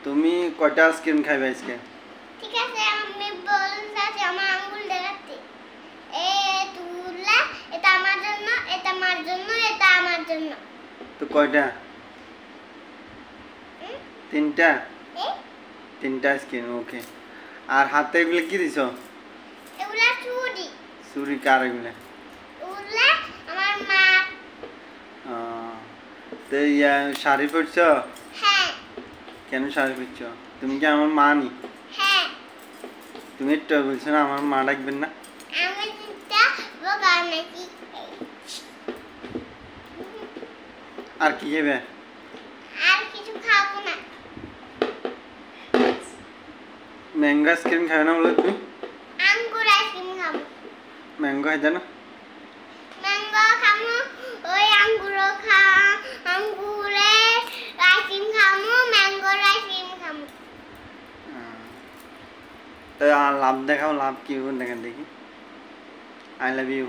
তুমি কয়টা আইসক্রিম খাইবে আজকে? ঠিক আছে আমি বলছি আমার আঙ্গুল দেখাতে। তুলা এটা আমার জন্য, এটা আমার জন্য, এটা আমার জন্য। তো কয়টা? তিনটা। তিনটা আইসক্রিম, ওকে। আর হাতে এগুলো কি দিছো? এগুলা চুড়ি। চুড়ি কার এগুলো? এগুলা আমার মা। তো শাড়ি পরছো? হ্যাঁ। কেন শাড়ি পরছো? তুমি কি আমার মা নি? হ্যাঁ। তুমি একটু বলছো না আমার মা ডাকবেন না? আমি চিন্তা বোকা নাকি। আর কি খাবে? আর কিছু খাবো না। ম্যাঙ্গো আইসক্রিম খাবে না বলে তুমি? আঙ্গুর আইসক্রিম খাবো। ম্যাঙ্গো খাইতে না? ম্যাঙ্গো খাবো, ওই আঙ্গুরও আঙ্গুরের আইসক্রিম খাবো, ম্যাঙ্গোর আইসক্রিম খাবো। তো লাভ দেখাও, লাভ কি দেখেন দেখি। I love you.